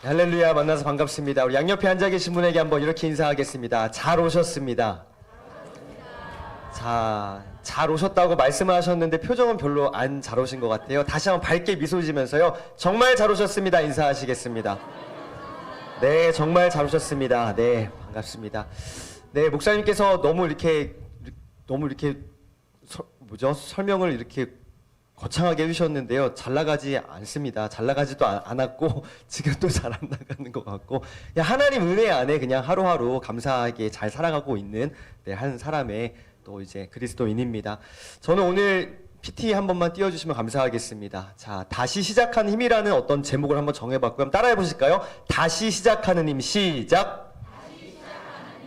할렐루야, 만나서 반갑습니다. 우리 양옆에 앉아 계신 분에게 한번 이렇게 인사하겠습니다. 잘 오셨습니다. 자, 잘 오셨다고 말씀을 하셨는데 표정은 별로 안 잘 오신 것 같아요. 다시 한번 밝게 미소 지면서요. 정말 잘 오셨습니다. 인사하시겠습니다. 네, 정말 잘 오셨습니다. 네, 반갑습니다. 네, 목사님께서 너무 이렇게 설명을 이렇게 거창하게 해주셨는데요. 잘 나가지 않습니다. 잘 나가지도 않았고 지금도 잘 안 나가는 것 같고 그냥 하나님 은혜 안에 그냥 하루하루 감사하게 잘 살아가고 있는 한 사람의 또 이제 그리스도인입니다. 저는 오늘 PT 한 번만 띄워주시면 감사하겠습니다. 자, 다시 시작하는 힘이라는 어떤 제목을 한번 정해봤고요. 따라해 보실까요? 다시 시작하는 힘, 시작.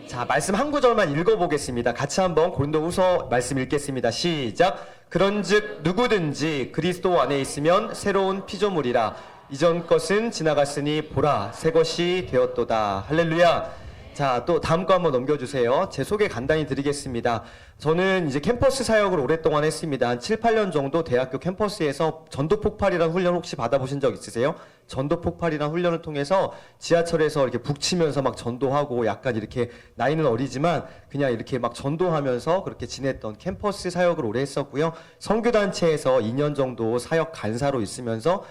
자, 말씀 한 구절만 읽어보겠습니다. 같이 한번 고린도후서 말씀 읽겠습니다. 시작. 그런즉 누구든지 그리스도 안에 있으면 새로운 피조물이라. 이전 것은 지나갔으니 보라 새 것이 되었도다. 할렐루야. 자, 또 다음 거 한번 넘겨주세요. 제 소개 간단히 드리겠습니다. 저는 이제 캠퍼스 사역을 오랫동안 했습니다. 한 7, 8년 정도 대학교 캠퍼스에서 전도폭발이라는 훈련 혹시 받아보신 적 있으세요? 전도폭발이라는 훈련을 통해서 지하철에서 이렇게 북치면서 막 전도하고 약간 이렇게 나이는 어리지만 그냥 이렇게 막 전도하면서 그렇게 지냈던 캠퍼스 사역을 오래 했었고요. 선교단체에서 2년 정도 사역 간사로 있으면서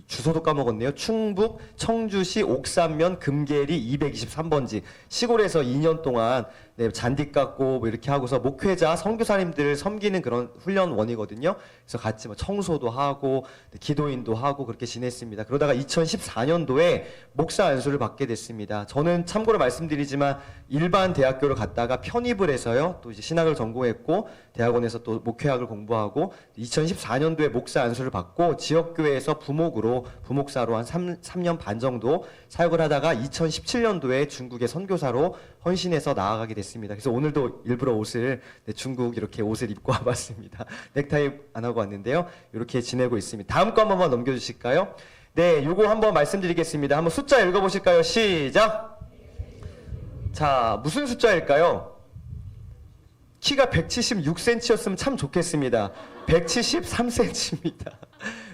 주소도 까먹었네요. 충북 청주시 옥산면 금계리 223번지 시골에서 2년 동안 잔디 깎고 뭐 이렇게 하고서 목회자 선교사님들 섬기는 그런 훈련원이거든요. 그래서 같이 뭐 청소도 하고 기도인도 하고 그렇게 지냈습니다. 그러다가 2014년도에 목사 안수를 받게 됐습니다. 저는 참고로 말씀드리지만 일반 대학교를 갔다가 편입을 해서요. 또 이제 신학을 전공했고 대학원에서 또 목회학을 공부하고 2014년도에 목사 안수를 받고 지역교회에서 부목사로 한 3년 반 정도 사역을 하다가 2017년도에 중국의 선교사로 헌신해서 나아가게 됐습니다. 그래서 오늘도 일부러 중국 이렇게 옷을 입고 와봤습니다. 넥타이 안 하고 왔는데요. 이렇게 지내고 있습니다. 다음 거 한 번만 넘겨주실까요? 네, 요거 한번 말씀드리겠습니다. 한번 숫자 읽어보실까요? 시작! 자, 무슨 숫자일까요? 키가 176cm였으면 참 좋겠습니다. 173cm입니다.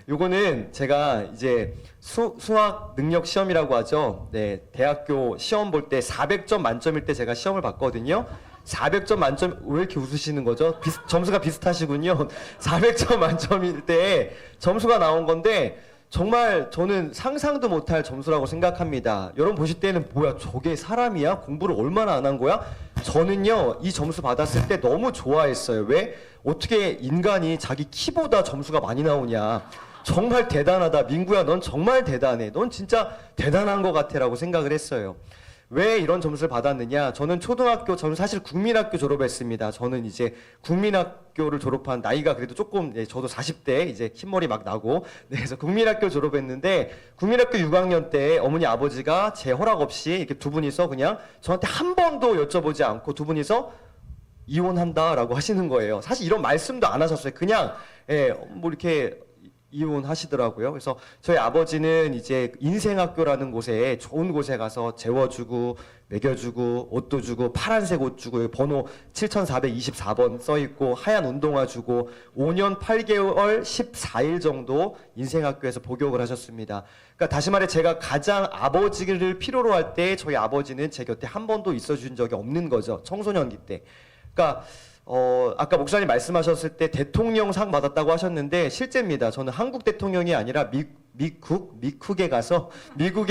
요거는 제가 이제 수학 능력 시험이라고 하죠. 네, 대학교 시험 볼 때 400점 만점일 때 제가 시험을 봤거든요. 400점 만점, 왜 이렇게 웃으시는 거죠? 점수가 비슷하시군요. 400점 만점일 때 점수가 나온 건데 정말 저는 상상도 못할 점수라고 생각합니다. 여러분 보실 때는 뭐야 저게 사람이야? 공부를 얼마나 안 한 거야? 저는요 이 점수 받았을 때 너무 좋아했어요. 왜? 어떻게 인간이 자기 키보다 점수가 많이 나오냐. 정말 대단하다. 민구야 넌 정말 대단해. 넌 진짜 대단한 것 같아 라고 생각을 했어요. 왜 이런 점수를 받았느냐? 저는 저는 사실 국민학교 졸업했습니다. 저는 이제 국민학교를 졸업한 나이가 그래도 조금, 저도 40대 이제 흰머리 막 나고, 그래서 국민학교 졸업했는데, 국민학교 6학년 때 어머니 아버지가 제 허락 없이 이렇게 두 분이서 그냥 저한테 한 번도 여쭤보지 않고 두 분이서 이혼한다라고 하시는 거예요. 사실 이런 말씀도 안 하셨어요. 그냥, 뭐 이렇게, 이혼하시더라고요. 그래서 저희 아버지는 이제 인생학교라는 곳에 좋은 곳에 가서 재워주고 먹여주고 옷도 주고 파란색 옷 주고 번호 7424번 써있고 하얀 운동화 주고 5년 8개월 14일 정도 인생학교에서 복역을 하셨습니다. 그러니까 다시 말해 제가 가장 아버지를 필요로 할 때 저희 아버지는 제 곁에 한 번도 있어준 적이 없는 거죠. 청소년기 때. 그러니까 아까 목사님 말씀하셨을 때 대통령상 받았다고 하셨는데 실제입니다. 저는 한국 대통령이 아니라 미국에 가서 미국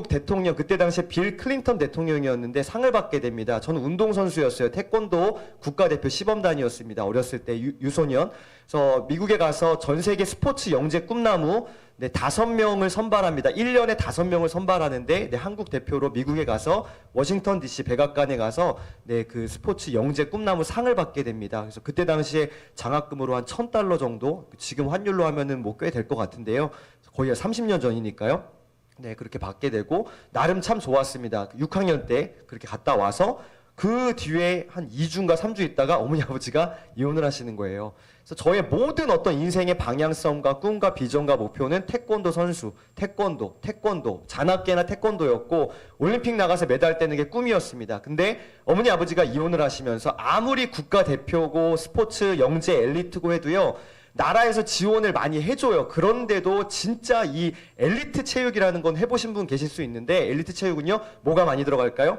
대통령 그때 당시에 빌 클린턴 대통령이었는데 상을 받게 됩니다. 저는 운동선수였어요. 태권도 국가대표 시범단이었습니다. 어렸을 때 유소년. 그래서 미국에 가서 전 세계 스포츠 영재 꿈나무 5명을 선발합니다. 1년에 5명을 선발하는데 한국 대표로 미국에 가서 워싱턴 DC 백악관에 가서 그 스포츠 영재 꿈나무 상을 받게 됩니다. 그래서 그때 당시에 장학금으로 한 $1,000 정도, 지금 환율로 하면은 뭐 꽤 될 것 같은데요. 거의 30년 전이니까요. 네, 그렇게 받게 되고 나름 참 좋았습니다. 6학년 때 그렇게 갔다 와서 그 뒤에 한 2주인가 3주 있다가 어머니 아버지가 이혼을 하시는 거예요. 그래서 저의 모든 어떤 인생의 방향성과 꿈과 비전과 목표는 태권도 선수, 태권도, 잔악계나 태권도였고 올림픽 나가서 메달 떼는 게 꿈이었습니다. 근데 어머니 아버지가 이혼을 하시면서 아무리 국가대표고 스포츠 영재 엘리트고 해도요 나라에서 지원을 많이 해줘요. 그런데도 진짜 이 엘리트 체육이라는 건 해보신 분 계실 수 있는데 엘리트 체육은요, 뭐가 많이 들어갈까요?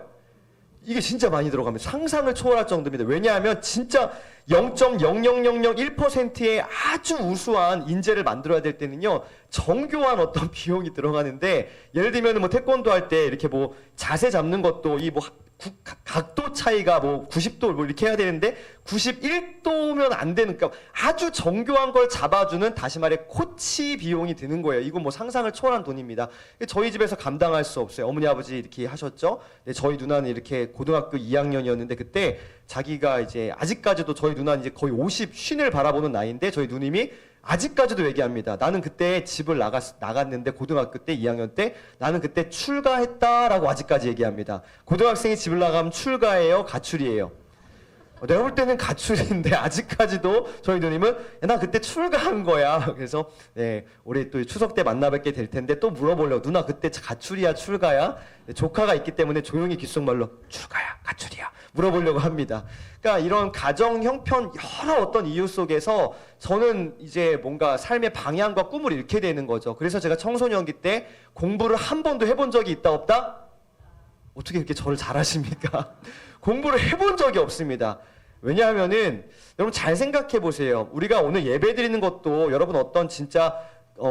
이게 진짜 많이 들어갑니다. 상상을 초월할 정도입니다. 왜냐하면 진짜 0.00001%의 아주 우수한 인재를 만들어야 될 때는요, 정교한 어떤 비용이 들어가는데, 예를 들면 뭐 태권도 할 때 이렇게 뭐 자세 잡는 것도 이 뭐 각도 차이가 뭐 90도 뭐 이렇게 해야 되는데 91도면 안 되는, 그러니까 아주 정교한 걸 잡아주는, 다시 말해 코치 비용이 드는 거예요. 이건 뭐 상상을 초월한 돈입니다. 저희 집에서 감당할 수 없어요. 어머니 아버지 이렇게 하셨죠. 네, 저희 누나는 이렇게 고등학교 2학년이었는데 그때 자기가 이제 아직까지도, 저희 누나는 이제 거의 50쉰을 바라보는 나이인데 저희 누님이 아직까지도 얘기합니다. 나는 그때 집을 나갔는데, 고등학교 때 2학년 때 나는 그때 출가했다라고 아직까지 얘기합니다. 고등학생이 집을 나가면 출가예요, 가출이에요? 내가 볼 때는 가출인데 아직까지도 저희 누님은 나 그때 출가한 거야. 그래서 네, 우리 또 추석 때 만나 뵙게 될 텐데 또 물어보려고, 누나 그때 가출이야 출가야? 네, 조카가 있기 때문에 조용히 귓속말로 출가야 가출이야 물어보려고 합니다. 그러니까 이런 가정 형편, 여러 어떤 이유 속에서 저는 이제 뭔가 삶의 방향과 꿈을 잃게 되는 거죠. 그래서 제가 청소년기 때 공부를 한 번도 해본 적이 있다 없다? 어떻게 이렇게 저를 잘 아십니까? 공부를 해본 적이 없습니다. 왜냐하면은 여러분 잘 생각해 보세요. 우리가 오늘 예배 드리는 것도 여러분 어떤 진짜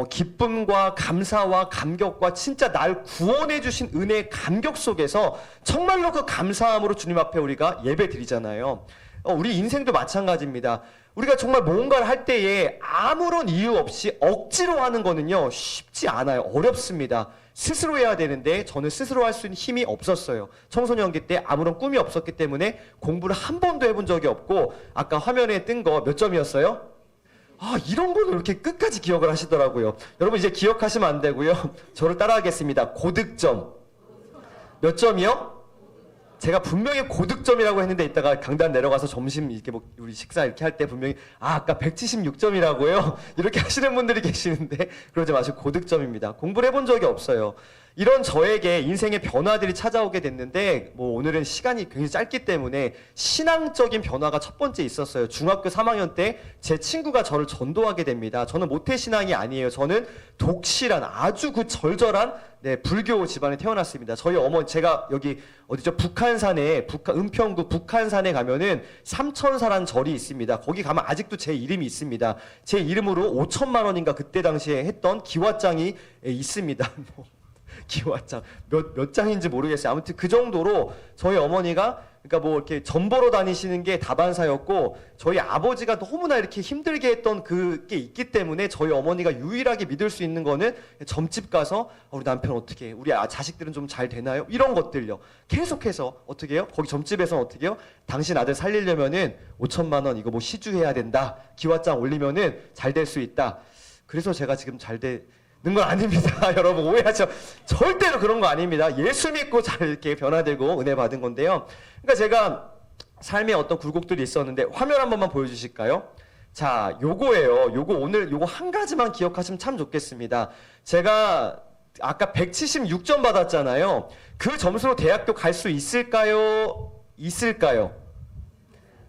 기쁨과 감사와 감격과 진짜 날 구원해 주신 은혜의 감격 속에서 정말로 그 감사함으로 주님 앞에 우리가 예배 드리잖아요. 우리 인생도 마찬가지입니다. 우리가 정말 뭔가를 할 때에 아무런 이유 없이 억지로 하는 거는요, 쉽지 않아요. 어렵습니다. 스스로 해야 되는데 저는 스스로 할 수 있는 힘이 없었어요. 청소년기 때 아무런 꿈이 없었기 때문에 공부를 한 번도 해본 적이 없고, 아까 화면에 뜬 거 몇 점이었어요? 이런 거는 이렇게 끝까지 기억을 하시더라고요. 여러분 이제 기억하시면 안 되고요. 저를 따라하겠습니다. 고득점. 몇 점이요? 제가 분명히 고득점이라고 했는데 이따가 강단 내려가서 점심 이렇게 뭐 우리 식사 이렇게 할 때 분명히 아까 176점이라고요? 이렇게 하시는 분들이 계시는데 그러지 마시고 고득점입니다. 공부를 해본 적이 없어요. 이런 저에게 인생의 변화들이 찾아오게 됐는데, 뭐 오늘은 시간이 굉장히 짧기 때문에 신앙적인 변화가 첫 번째 있었어요. 중학교 3학년 때 제 친구가 저를 전도하게 됩니다. 저는 모태신앙이 아니에요. 저는 독실한 아주 그 절절한 불교 집안에 태어났습니다. 저희 어머니, 제가 여기 어디죠? 북한산에, 은평구 북한산에 가면은 삼천사란 절이 있습니다. 거기 가면 아직도 제 이름이 있습니다. 제 이름으로 5천만 원인가 그때 당시에 했던 기와장이 있습니다. 기와장 몇 장인지 모르겠어요. 아무튼 그 정도로 저희 어머니가, 그러니까 뭐 이렇게 전 보러 다니시는 게 다반사였고, 저희 아버지가 너무나 이렇게 힘들게 했던 그게 있기 때문에 저희 어머니가 유일하게 믿을 수 있는 거는 점집 가서 우리 남편 어떻게 해? 우리 자식들은 좀 잘 되나요? 이런 것들요. 계속해서 어떻게 해요? 거기 점집에서는 어떻게 해요? 당신 아들 살리려면은 5천만 원 이거 뭐 시주해야 된다. 기와장 올리면은 잘 될 수 있다. 그래서 제가 지금 잘 되는 건 아닙니다. 여러분 오해하죠. 절대로 그런 거 아닙니다. 예수 믿고 잘 이렇게 변화되고 은혜 받은 건데요. 그러니까 제가 삶에 어떤 굴곡들이 있었는데, 화면 한 번만 보여주실까요? 자, 요거예요. 요거 오늘 요거 한 가지만 기억하시면 참 좋겠습니다. 제가 아까 176점 받았잖아요. 그 점수로 대학교 갈 수 있을까요? 있을까요?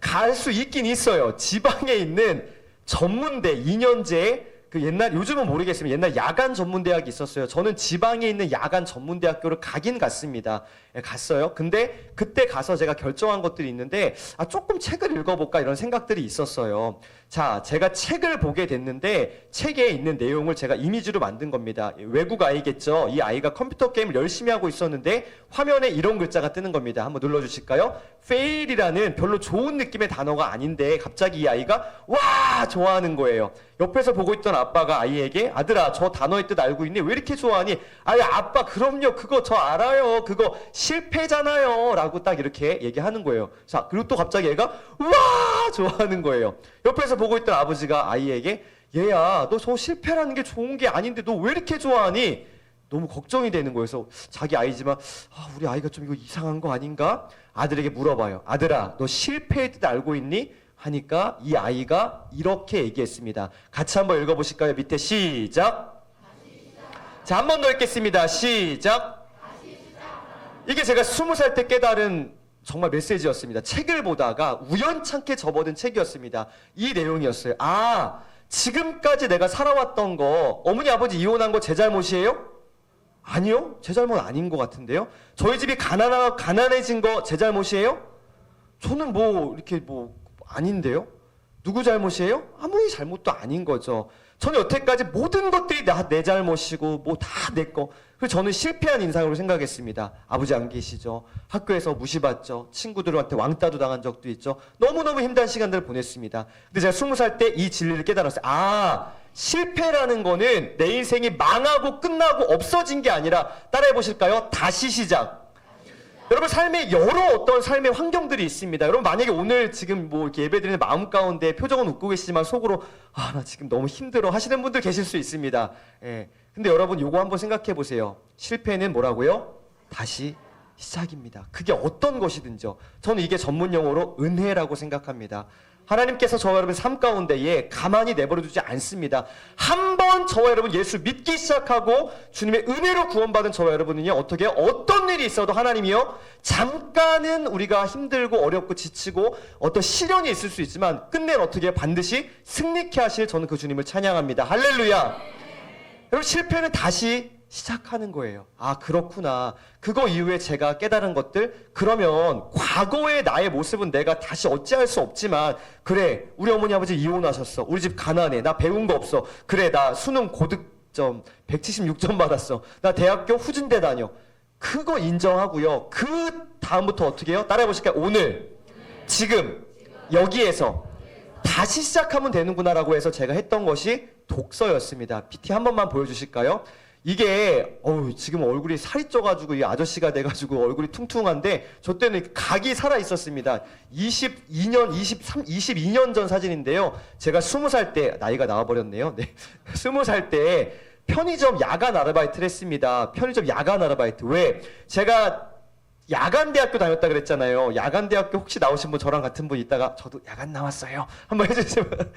갈 수 있긴 있어요. 지방에 있는 전문대 2년제, 그 옛날, 요즘은 모르겠으면 옛날 야간 전문대학이 있었어요. 저는 지방에 있는 야간 전문대학교를 가긴 갔습니다. 갔어요. 근데 그때 가서 제가 결정한 것들이 있는데, 조금 책을 읽어볼까 이런 생각들이 있었어요. 자, 제가 책을 보게 됐는데 책에 있는 내용을 제가 이미지로 만든 겁니다. 외국 아이겠죠. 이 아이가 컴퓨터 게임을 열심히 하고 있었는데 화면에 이런 글자가 뜨는 겁니다. 한번 눌러주실까요? fail이라는 별로 좋은 느낌의 단어가 아닌데 갑자기 이 아이가 와 좋아하는 거예요. 옆에서 보고 있던 아빠가 아이에게, 아들아 저 단어의 뜻 알고 있니? 왜 이렇게 좋아하니? 아니 아빠 그럼요 그거 저 알아요. 그거 실패잖아요 라고 딱 이렇게 얘기하는 거예요. 자, 그리고 또 갑자기 얘가 와 좋아하는 거예요. 옆에서 보고 있던 아버지가 아이에게, 얘야 너 저 실패라는 게 좋은 게 아닌데 너 왜 이렇게 좋아하니? 너무 걱정이 되는 거예요. 그래서 자기 아이지만 우리 아이가 좀 이거 이상한 거 아닌가? 아들에게 물어봐요. 아들아 너 실패의 뜻 알고 있니? 하니까 이 아이가 이렇게 얘기했습니다. 같이 한번 읽어보실까요? 밑에 시작. 자, 한 번 더 읽겠습니다. 시작. 이게 제가 20살 때 깨달은 정말 메시지였습니다. 책을 보다가 우연찮게 접어든 책이었습니다. 이 내용이었어요. 지금까지 내가 살아왔던 거, 어머니 아버지 이혼한 거 제 잘못이에요? 아니요, 제 잘못 아닌 것 같은데요. 저희 집이 가난해진 거 제 잘못이에요? 저는 뭐 이렇게 뭐 아닌데요. 누구 잘못이에요? 아무리 잘못도 아닌 거죠. 저는 여태까지 모든 것들이 내 잘못이고 뭐 다 내 거. 그래서 저는 실패한 인상으로 생각했습니다. 아버지 안 계시죠. 학교에서 무시받죠. 친구들한테 왕따도 당한 적도 있죠. 너무너무 힘든 시간들을 보냈습니다. 근데 제가 20살 때 이 진리를 깨달았어요. 아, 실패라는 거는 내 인생이 망하고 끝나고 없어진 게 아니라, 따라해 보실까요? 다시 시작. 여러분, 삶에 여러 어떤 삶의 환경들이 있습니다. 여러분, 만약에 오늘 지금 뭐 이렇게 예배드리는 마음 가운데 표정은 웃고 계시지만 속으로 아, 나 지금 너무 힘들어 하시는 분들 계실 수 있습니다. 예. 근데 여러분, 요거 한번 생각해 보세요. 실패는 뭐라고요? 다시 시작입니다. 그게 어떤 것이든지요. 저는 이게 전문 용어로 은혜라고 생각합니다. 하나님께서 저와 여러분 삶 가운데에 가만히 내버려 두지 않습니다. 한번 저와 여러분 예수 믿기 시작하고 주님의 은혜로 구원받은 저와 여러분은요, 어떻게 어떤 일이 있어도 하나님이요, 잠깐은 우리가 힘들고 어렵고 지치고 어떤 시련이 있을 수 있지만 끝내 어떻게 반드시 승리케 하실, 저는 그 주님을 찬양합니다. 할렐루야. 여러분, 실패는 다시 시작하는 거예요. 아, 그렇구나. 그거 이후에 제가 깨달은 것들, 그러면 과거의 나의 모습은 내가 다시 어찌할 수 없지만, 그래, 우리 어머니 아버지 이혼하셨어. 우리 집 가난해. 나 배운 거 없어. 그래, 나 수능 고득점 176점 받았어. 나 대학교 후진대 다녀. 그거 인정하고요. 그 다음부터 어떻게 해요? 따라해 보실까요? 오늘, 지금, 여기에서 다시 시작하면 되는구나라고 해서 제가 했던 것이 독서였습니다. PT 한 번만 보여주실까요? 이게 지금 얼굴이 살이 쪄가지고 이 아저씨가 돼가지고 얼굴이 퉁퉁한데, 저 때는 각이 살아 있었습니다. 22년 전 사진인데요. 제가 20살 때, 나이가 나와버렸네요. 네. 20살 때 편의점 야간 아르바이트를 했습니다. 편의점 야간 아르바이트. 왜? 제가 야간대학교 다녔다 그랬잖아요. 야간대학교 혹시 나오신 분, 저랑 같은 분 있다가 저도 야간 나왔어요 한번 해주시면.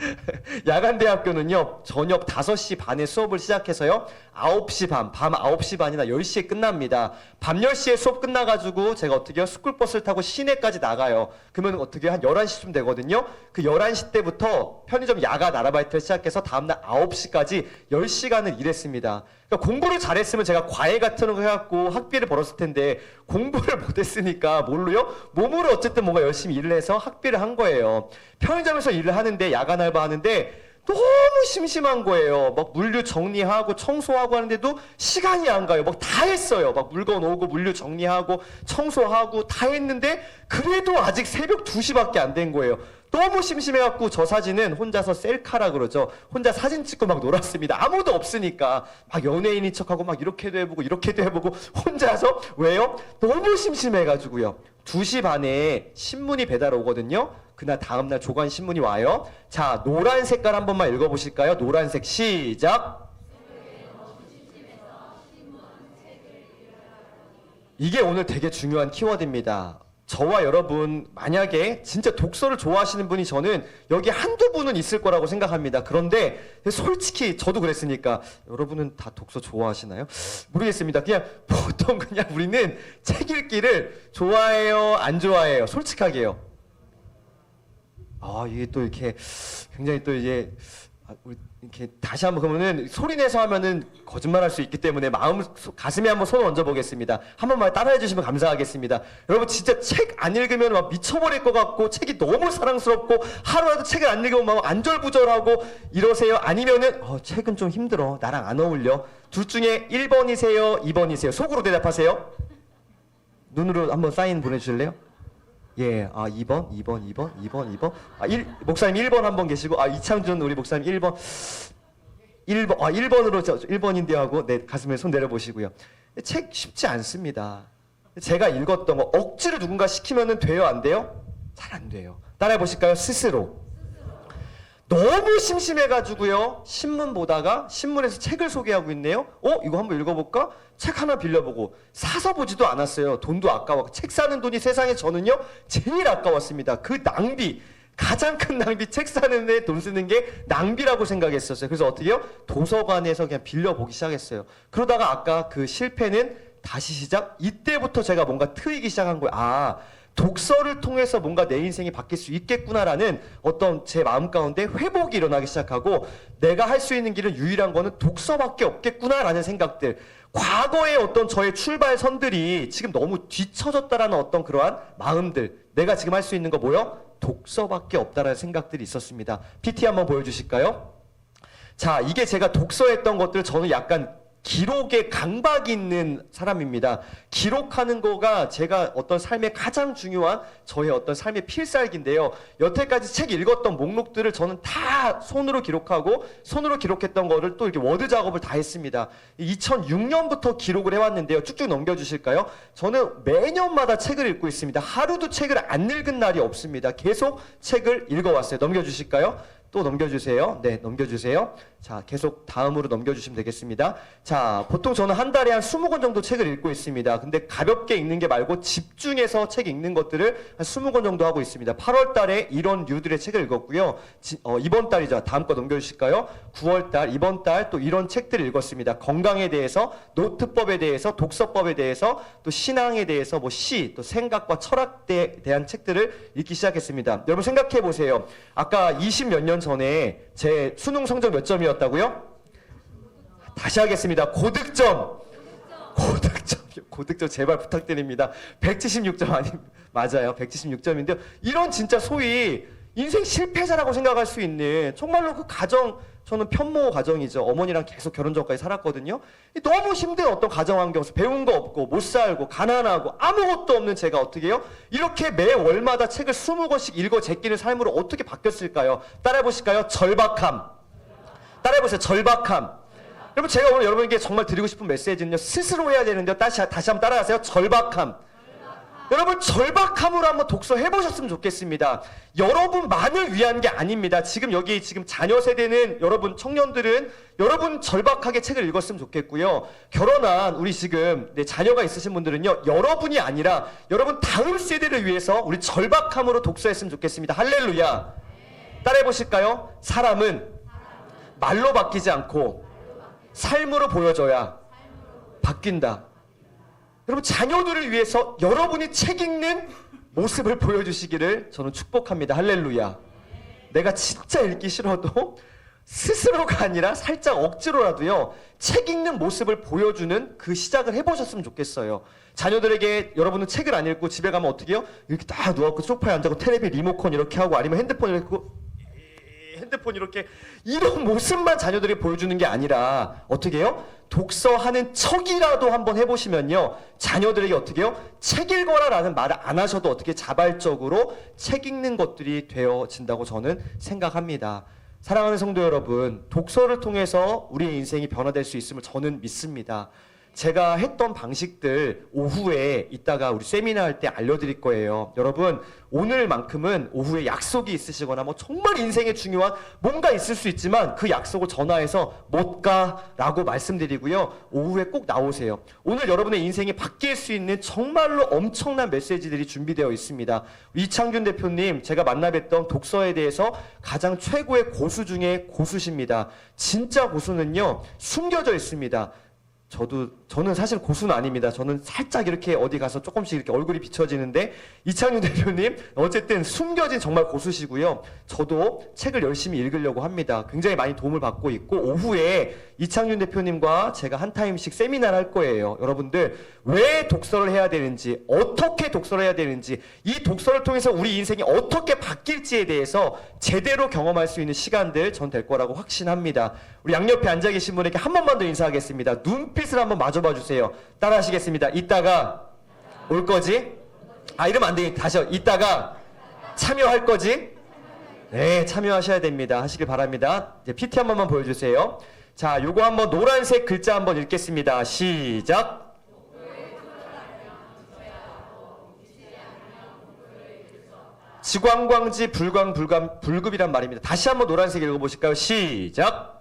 야간대학교는요, 저녁 5시 반에 수업을 시작해서요, 9시 반, 밤 9시 반이나 10시에 끝납니다. 밤 10시에 수업 끝나가지고 제가 어떻게 해요? 스쿨버스를 타고 시내까지 나가요. 그러면 어떻게 한 11시쯤 되거든요. 그 11시 때부터 편의점 야간 아르바이트를 시작해서 다음날 9시까지 10시간을 일했습니다. 그러니까 공부를 잘했으면 제가 과외 같은 거 해갖고 학비를 벌었을 텐데, 공부를 못했으니까 뭘로요? 몸으로 어쨌든 뭔가 열심히 일을 해서 학비를 한 거예요. 편의점에서 일을 하는데, 야간 알바 하는데 너무 심심한 거예요. 막 물류 정리하고 청소하고 하는데도 시간이 안 가요. 막 다 했어요. 막 물건 오고 물류 정리하고 청소하고 다 했는데 그래도 아직 새벽 2시밖에 안 된 거예요. 너무 심심해갖고 저 사진은 혼자서 셀카라 그러죠. 혼자 사진 찍고 막 놀았습니다. 아무도 없으니까 막 연예인인 척하고 막 이렇게도 해보고 이렇게도 해보고 혼자서. 왜요? 너무 심심해가지고요. 2시 반에 신문이 배달 오거든요. 그날 다음날 조간 신문이 와요. 자, 노란 색깔 한 번만 읽어보실까요? 노란색 시작. 이게 오늘 되게 중요한 키워드입니다. 저와 여러분, 만약에 진짜 독서를 좋아하시는 분이 저는 여기 한두 분은 있을 거라고 생각합니다. 그런데 솔직히 저도 그랬으니까, 여러분은 다 독서 좋아하시나요? 모르겠습니다. 그냥 보통 그냥 우리는 책 읽기를 좋아해요, 안 좋아해요? 솔직하게요. 이게 또 이렇게 굉장히 또 이제 우리 이렇게 다시 한번, 그러면은 소리내서 하면은 거짓말할 수 있기 때문에 가슴에 한번 손을 얹어 보겠습니다. 한 번만 따라해 주시면 감사하겠습니다. 여러분, 진짜 책 안 읽으면 막 미쳐버릴 것 같고, 책이 너무 사랑스럽고, 하루라도 책을 안 읽으면 막 안절부절하고 이러세요? 아니면은 책은 좀 힘들어, 나랑 안 어울려? 둘 중에 1번이세요, 2번이세요? 속으로 대답하세요. 눈으로 한번 사인 보내주실래요? 예, 2번. 목사님 1번 한 번 계시고, 이창준 우리 목사님 1번. 1번으로 1번인데 하고, 네, 가슴에 손 내려보시고요. 책 쉽지 않습니다. 제가 읽었던 거 억지로 누군가 시키면은 돼요, 안 돼요? 잘 안 돼요. 따라해 보실까요? 스스로. 너무 심심해가지고요, 신문 보다가 신문에서 책을 소개하고 있네요. 이거 한번 읽어볼까? 책 하나 빌려보고 사서 보지도 않았어요. 돈도 아까워. 책 사는 돈이 세상에 저는요 제일 아까웠습니다. 그 낭비, 가장 큰 낭비, 책 사는 데 돈 쓰는 게 낭비라고 생각했었어요. 그래서 어떻게 해요? 도서관에서 그냥 빌려보기 시작했어요. 그러다가 아까 그 실패는 다시 시작, 이때부터 제가 뭔가 트이기 시작한 거예요. 독서를 통해서 뭔가 내 인생이 바뀔 수 있겠구나라는 어떤 제 마음 가운데 회복이 일어나기 시작하고, 내가 할 수 있는 길은 유일한 거는 독서밖에 없겠구나라는 생각들, 과거의 어떤 저의 출발선들이 지금 너무 뒤처졌다라는 어떤 그러한 마음들, 내가 지금 할 수 있는 거 뭐요? 독서밖에 없다라는 생각들이 있었습니다. PT 한번 보여주실까요? 자, 이게 제가 독서했던 것들, 저는 약간 기록에 강박이 있는 사람입니다. 기록하는 거가 제가 어떤 삶의 가장 중요한 저의 어떤 삶의 필살기인데요. 여태까지 책 읽었던 목록들을 저는 다 손으로 기록하고, 손으로 기록했던 거를 또 이렇게 워드 작업을 다 했습니다. 2006년부터 기록을 해왔는데요. 쭉쭉 넘겨주실까요? 저는 매년마다 책을 읽고 있습니다. 하루도 책을 안 읽은 날이 없습니다. 계속 책을 읽어왔어요. 넘겨주실까요? 또 넘겨주세요. 네, 넘겨주세요. 자, 계속 다음으로 넘겨주시면 되겠습니다. 자, 보통 저는 한 달에 한 20권 정도 책을 읽고 있습니다. 근데 가볍게 읽는 게 말고 집중해서 책 읽는 것들을 한 20권 정도 하고 있습니다. 8월 달에 이런 류들의 책을 읽었고요. 이번 달이죠. 다음 거 넘겨주실까요? 9월 달, 이번 달 또 이런 책들을 읽었습니다. 건강에 대해서, 노트법에 대해서, 독서법에 대해서, 또 신앙에 대해서, 뭐 시, 또 생각과 철학에 대한 책들을 읽기 시작했습니다. 여러분 생각해 보세요. 아까 20 몇 년 전에 제 수능 성적 몇 점이었다고요? 다시 하겠습니다. 고득점. 고득점 제발 부탁드립니다. 176점 맞아요. 176점인데요. 이런 진짜 소위 인생 실패자라고 생각할 수 있는, 정말로 그 가정, 저는 편모 가정이죠. 어머니랑 계속 결혼 전까지 살았거든요. 너무 힘든 어떤 가정 환경에서 배운 거 없고 못 살고 가난하고 아무것도 없는 제가 어떻게 해요? 이렇게 매 월마다 책을 20권씩 읽어 제끼는 삶으로 어떻게 바뀌었을까요? 따라해 보실까요? 절박함. 따라해 보세요. 절박함. 여러분, 제가 오늘 여러분에게 정말 드리고 싶은 메시지는요, 스스로 해야 되는데요. 다시 한번 따라하세요. 절박함. 여러분, 절박함으로 한번 독서 해보셨으면 좋겠습니다. 여러분만을 위한 게 아닙니다. 지금 여기 지금 자녀 세대는, 여러분 청년들은 여러분 절박하게 책을 읽었으면 좋겠고요. 결혼한 우리 지금 자녀가 있으신 분들은요, 여러분이 아니라 여러분 다음 세대를 위해서 우리 절박함으로 독서했으면 좋겠습니다. 할렐루야. 따라해 보실까요? 사람은 말로 바뀌지 않고 삶으로 보여줘야 바뀐다. 여러분, 자녀들을 위해서 여러분이 책 읽는 모습을 보여주시기를 저는 축복합니다. 할렐루야. 내가 진짜 읽기 싫어도 스스로가 아니라 살짝 억지로라도요, 책 읽는 모습을 보여주는 그 시작을 해보셨으면 좋겠어요. 자녀들에게 여러분은 책을 안 읽고 집에 가면 어떻게 해요? 이렇게 딱 누워서 소파에 앉아서 텔레비 리모컨 이렇게 하고, 아니면 핸드폰 이렇게 이런 모습만 자녀들이 보여주는 게 아니라 어떻게 해요? 독서하는 척이라도 한번 해보시면요, 자녀들에게 어떻게 해요? 책 읽어라 라는 말을 안 하셔도 어떻게 자발적으로 책 읽는 것들이 되어진다고 저는 생각합니다. 사랑하는 성도 여러분, 독서를 통해서 우리의 인생이 변화될 수 있음을 저는 믿습니다. 제가 했던 방식들 오후에 이따가 우리 세미나 할 때 알려드릴 거예요. 여러분, 오늘만큼은 오후에 약속이 있으시거나 뭐 정말 인생에 중요한 뭔가 있을 수 있지만 그 약속을 전화해서 못 가라고 말씀드리고요. 오후에 꼭 나오세요. 오늘 여러분의 인생이 바뀔 수 있는 정말로 엄청난 메시지들이 준비되어 있습니다. 이창균 대표님, 제가 만나 뵀던 독서에 대해서 가장 최고의 고수 중에 고수십니다. 진짜 고수는요, 숨겨져 있습니다. 저는 사실 고수는 아닙니다. 저는 살짝 이렇게 어디 가서 조금씩 이렇게 얼굴이 비춰지는데, 이창윤 대표님 어쨌든 숨겨진 정말 고수시고요. 저도 책을 열심히 읽으려고 합니다. 굉장히 많이 도움을 받고 있고, 오후에 이창윤 대표님과 제가 한 타임씩 세미나를 할 거예요. 여러분들, 왜 독서를 해야 되는지, 어떻게 독서를 해야 되는지, 이 독서를 통해서 우리 인생이 어떻게 바뀔지에 대해서 제대로 경험할 수 있는 시간들 전 될 거라고 확신합니다. 우리 양옆에 앉아 계신 분에게 한 번만 더 인사하겠습니다. 눈빛을 한번 마주봐 주세요. 따라 하시겠습니다. 이따가 올 거지? 이러면 안 되니까 다시요. 이따가 참여할 거지? 네, 참여하셔야 됩니다. 하시길 바랍니다. 이제 PT 한 번만 보여주세요. 자, 요거 한번 노란색 글자 한번 읽겠습니다. 시작. 지광광지 불급이란 말입니다. 다시 한번 노란색 읽어보실까요? 시작.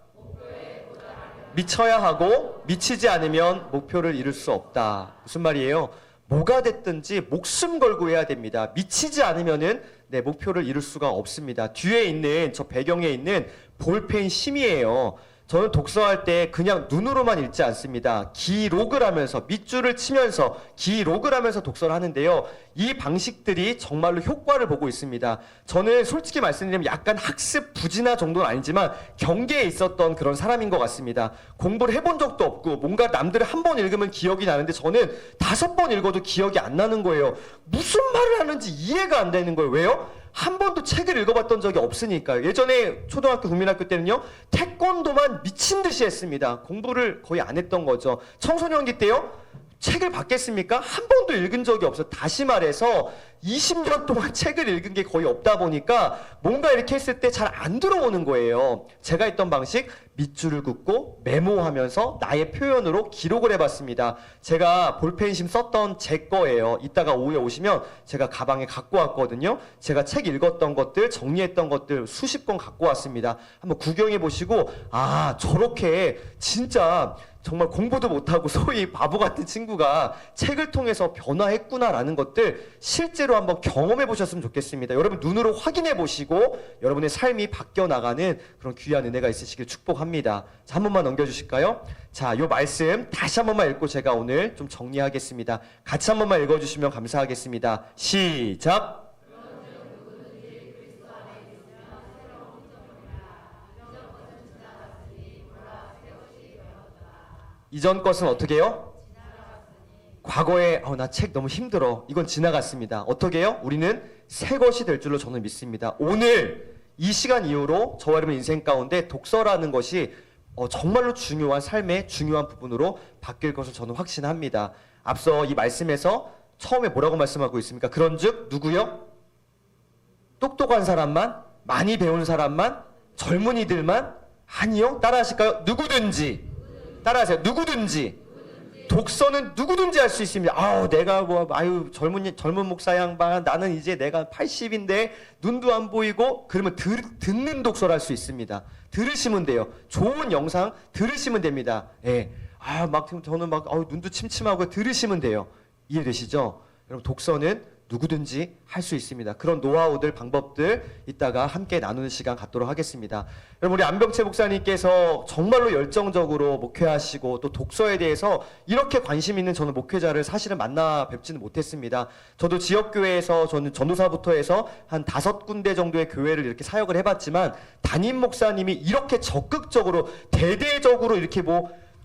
미쳐야 하고 미치지 않으면 목표를 이룰 수 없다. 무슨 말이에요? 뭐가 됐든지 목숨 걸고 해야 됩니다. 미치지 않으면은 목표를 이룰 수가 없습니다. 뒤에 있는 저 배경에 있는 볼펜 심이에요. 저는 독서할 때 그냥 눈으로만 읽지 않습니다. 기록을 하면서 밑줄을 치면서 기록을 하면서 독서를 하는데요. 이 방식들이 정말로 효과를 보고 있습니다. 저는 솔직히 말씀드리면 약간 학습 부진화 정도는 아니지만 경계에 있었던 그런 사람인 것 같습니다. 공부를 해본 적도 없고 뭔가 남들을 한 번 읽으면 기억이 나는데 저는 5번 읽어도 기억이 안 나는 거예요. 무슨 말을 하는지 이해가 안 되는 거예요. 왜요? 한 번도 책을 읽어봤던 적이 없으니까요. 예전에 초등학교, 국민학교 때는요, 태권도만 미친 듯이 했습니다. 공부를 거의 안 했던 거죠. 청소년기 때요, 책을 받겠습니까? 한 번도 읽은 적이 없어요. 다시 말해서 20년 동안 책을 읽은 게 거의 없다 보니까 뭔가 이렇게 했을 때 잘 안 들어오는 거예요. 제가 했던 방식, 밑줄을 긋고 메모하면서 나의 표현으로 기록을 해봤습니다. 제가 볼펜심 썼던 제 거예요. 이따가 오후에 오시면 제가 가방에 갖고 왔거든요. 제가 책 읽었던 것들, 정리했던 것들 수십 권 갖고 왔습니다. 한번 구경해 보시고, 아, 저렇게 진짜 정말 공부도 못하고 소위 바보 같은 친구가 책을 통해서 변화했구나라는 것들 실제로 한번 경험해 보셨으면 좋겠습니다. 여러분 눈으로 확인해 보시고 여러분의 삶이 바뀌어 나가는 그런 귀한 은혜가 있으시길 축복합니다. 자, 한 번만 넘겨주실까요? 자, 요 말씀 다시 한 번만 읽고 제가 오늘 좀 정리하겠습니다. 같이 한 번만 읽어주시면 감사하겠습니다. 시작! 이전 것은 어떻게 해요? 과거에 나 책 너무 힘들어. 이건 지나갔습니다. 어떻게 해요? 우리는 새 것이 될 줄로 저는 믿습니다. 오늘 이 시간 이후로 저와 여러분 인생 가운데 독서라는 것이 정말로 중요한 삶의 중요한 부분으로 바뀔 것을 저는 확신합니다. 앞서 이 말씀에서 처음에 뭐라고 말씀하고 있습니까? 그런즉 누구요? 똑똑한 사람만? 많이 배운 사람만? 젊은이들만? 아니요. 따라하실까요? 누구든지. 따라하세요. 누구든지. 독서는 누구든지 할 수 있습니다. 내가 젊은 목사 양반, 나는 이제 내가 80인데 눈도 안 보이고, 그러면 듣는 독서를 할 수 있습니다. 들으시면 돼요. 좋은 영상 들으시면 됩니다. 예. 저는 눈도 침침하고 들으시면 돼요. 이해되시죠? 여러분 독서는 누구든지 할 수 있습니다. 그런 노하우들, 방법들 이따가 함께 나누는 시간 갖도록 하겠습니다. 여러분 우리 안병채 목사님께서 정말로 열정적으로 목회하시고 또 독서에 대해서 이렇게 관심 있는 저는 목회자를 사실은 만나 뵙지는 못했습니다. 저도 지역교회에서 저는 전도사부터 해서 한 5군데 정도의 교회를 이렇게 사역을 해봤지만 담임 목사님이 이렇게 적극적으로 대대적으로 이렇게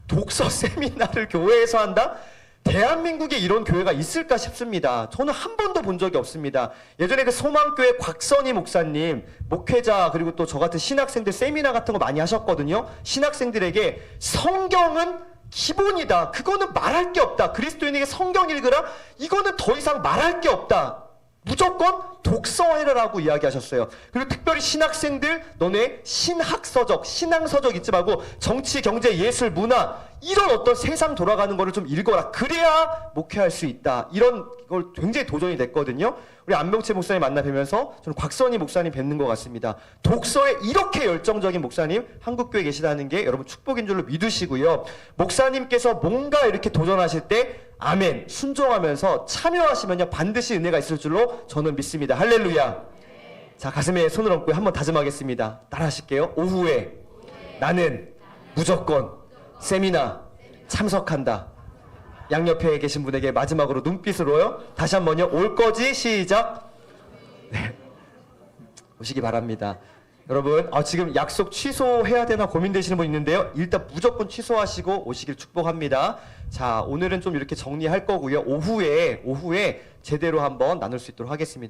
독서 세미나를 교회에서 한다? 대한민국에 이런 교회가 있을까 싶습니다. 저는 한 번도 본 적이 없습니다. 예전에 그 소망교회 곽선희 목사님, 목회자 그리고 또 저 같은 신학생들 세미나 같은 거 많이 하셨거든요. 신학생들에게 성경은 기본이다. 그거는 말할 게 없다. 그리스도인에게 성경 읽으라. 이거는 더 이상 말할 게 없다. 무조건 독서해라라고 이야기하셨어요. 그리고 특별히 신학생들 너네 신학서적, 신앙서적 잊지 말고 정치, 경제, 예술, 문화 이런 어떤 세상 돌아가는 거를 좀 읽어라. 그래야 목회할 수 있다. 이런 걸 굉장히 도전이 됐거든요. 우리 안병채 목사님 만나 뵈면서 저는 곽선희 목사님 뵙는 것 같습니다. 독서에 이렇게 열정적인 목사님 한국교회에 계시다는 게 여러분 축복인 줄로 믿으시고요. 목사님께서 뭔가 이렇게 도전하실 때 아멘 순종하면서 참여하시면요 반드시 은혜가 있을 줄로 저는 믿습니다. 할렐루야. 자, 가슴에 손을 얹고 한번 다짐하겠습니다. 따라하실게요. 오후에 나는 무조건 세미나 참석한다. 양옆에 계신 분에게 마지막으로 눈빛으로요. 다시 한번요. 올 거지? 시작. 네. 오시기 바랍니다. 여러분 지금 약속 취소해야 되나 고민되시는 분 있는데요. 일단 무조건 취소하시고 오시길 축복합니다. 자, 오늘은 좀 이렇게 정리할 거고요. 오후에 제대로 한번 나눌 수 있도록 하겠습니다.